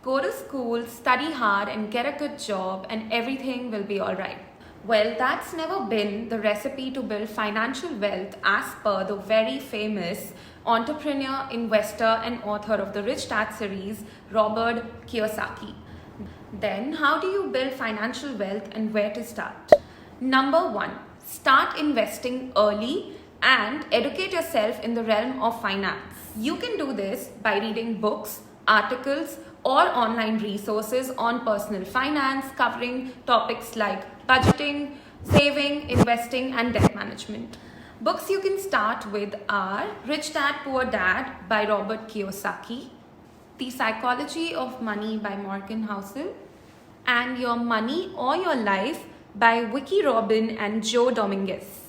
go to school, study hard, and get a good job, and everything will be alright. Well, that's never been the recipe to build financial wealth as per the very famous entrepreneur, investor, and author of the Rich Dad series, Robert Kiyosaki. Then, how do you build financial wealth and where to start? Number one, start investing early and educate yourself in the realm of finance. You can do this by reading books, articles, or online resources on personal finance covering topics like budgeting, saving, investing, and debt management. Books you can start with are Rich Dad Poor Dad by Robert Kiyosaki, The Psychology of Money by Morgan Housel, and Your Money or Your Life by Vicky Robin and Joe Dominguez.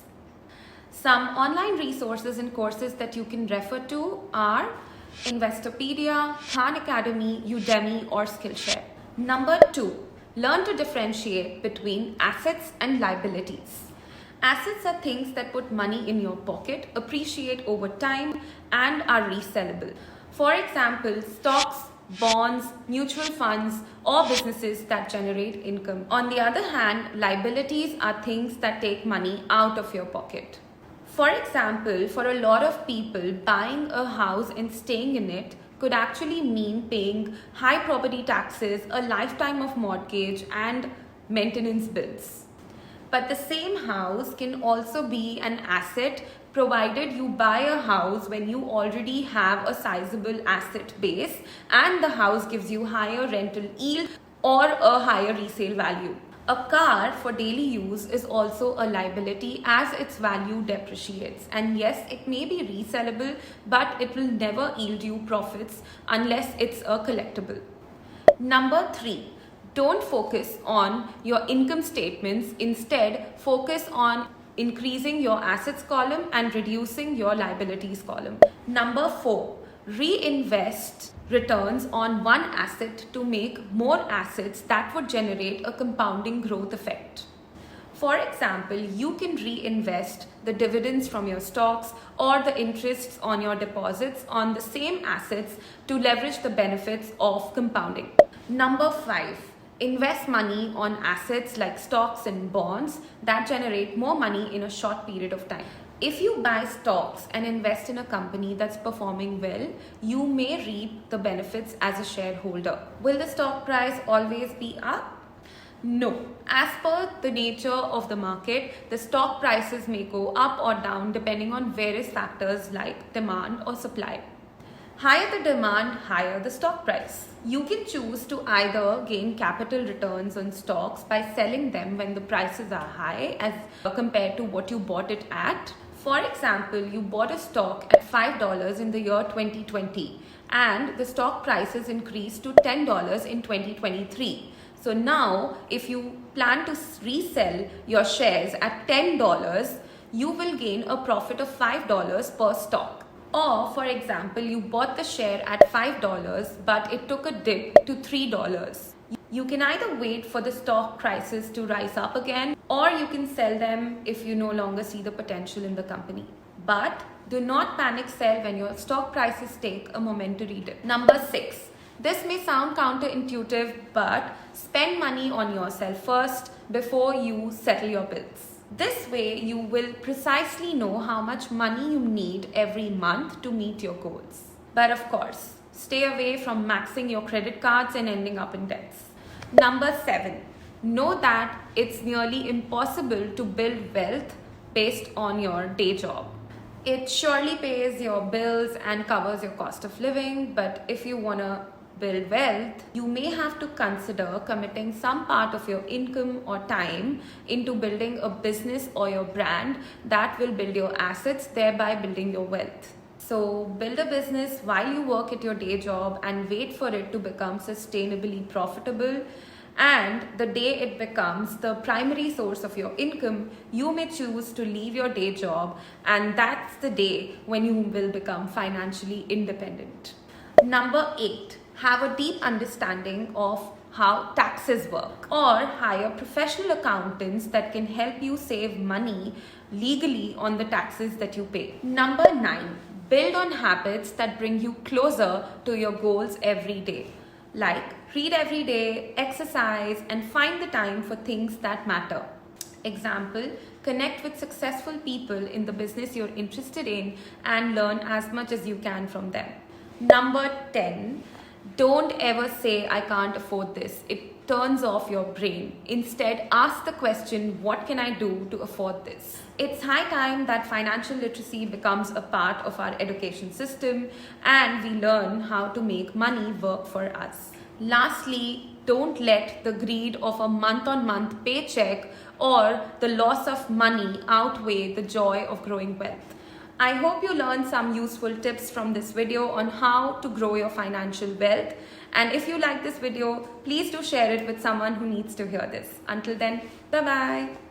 Some online resources and courses that you can refer to are Investopedia, Khan Academy, Udemy, or Skillshare. Number two, learn to differentiate between assets and liabilities. Assets are things that put money in your pocket, appreciate over time, and are resellable. For example, stocks, bonds, mutual funds, or businesses that generate income. On the other hand, liabilities are things that take money out of your pocket. For example, for a lot of people, buying a house and staying in it could actually mean paying high property taxes, a lifetime of mortgage, and maintenance bills. But the same house can also be an asset provided you buy a house when you already have a sizable asset base and the house gives you higher rental yield or a higher resale value. A car for daily use is also a liability as its value depreciates. And yes, it may be resellable, but it will never yield you profits unless it's a collectible. Number three, don't focus on your income statements. Instead, focus on increasing your assets column and reducing your liabilities column. Number four, reinvest returns on one asset to make more assets that would generate a compounding growth effect. For example, you can reinvest the dividends from your stocks or the interests on your deposits on the same assets to leverage the benefits of compounding. Number five, invest money on assets like stocks and bonds that generate more money in a short period of time. If you buy stocks and invest in a company that's performing well, you may reap the benefits as a shareholder. Will the stock price always be up? No. As per the nature of the market, the stock prices may go up or down depending on various factors like demand or supply. Higher the demand, higher the stock price. You can choose to either gain capital returns on stocks by selling them when the prices are high as compared to what you bought it at. For example, you bought a stock at $5 in the year 2020 and the stock prices increased to $10 in 2023. So now, if you plan to resell your shares at $10, you will gain a profit of $5 per stock. Or, for example, you bought the share at $5 but it took a dip to $3. You can either wait for the stock prices to rise up again or you can sell them if you no longer see the potential in the company. But do not panic sell when your stock prices take a momentary dip. Number six, this may sound counterintuitive, but spend money on yourself first before you settle your bills. This way, you will precisely know how much money you need every month to meet your goals. But of course, stay away from maxing your credit cards and ending up in debts. Number seven, know that it's nearly impossible to build wealth based on your day job. It surely pays your bills and covers your cost of living, but if you want to build wealth, you may have to consider committing some part of your income or time into building a business or your brand that will build your assets, thereby building your wealth. So build a business while you work at your day job and wait for it to become sustainably profitable. And the day it becomes the primary source of your income, you may choose to leave your day job, and that's the day when you will become financially independent. Number eight, have a deep understanding of how taxes work, or hire professional accountants that can help you save money legally on the taxes that you pay. Number nine, build on habits that bring you closer to your goals every day. like read every day, exercise, and find the time for things that matter. Example, connect with successful people in the business you're interested in and learn as much as you can from them. Number 10, don't ever say, I can't afford this. It turns off your brain. Instead, ask the question, what can I do to afford this? It's high time that financial literacy becomes a part of our education system and we learn how to make money work for us. Lastly, don't let the greed of a month-on-month paycheck or the loss of money outweigh the joy of growing wealth. I hope you learned some useful tips from this video on how to grow your financial wealth. And if you like this video, please do share it with someone who needs to hear this. Until then, bye-bye.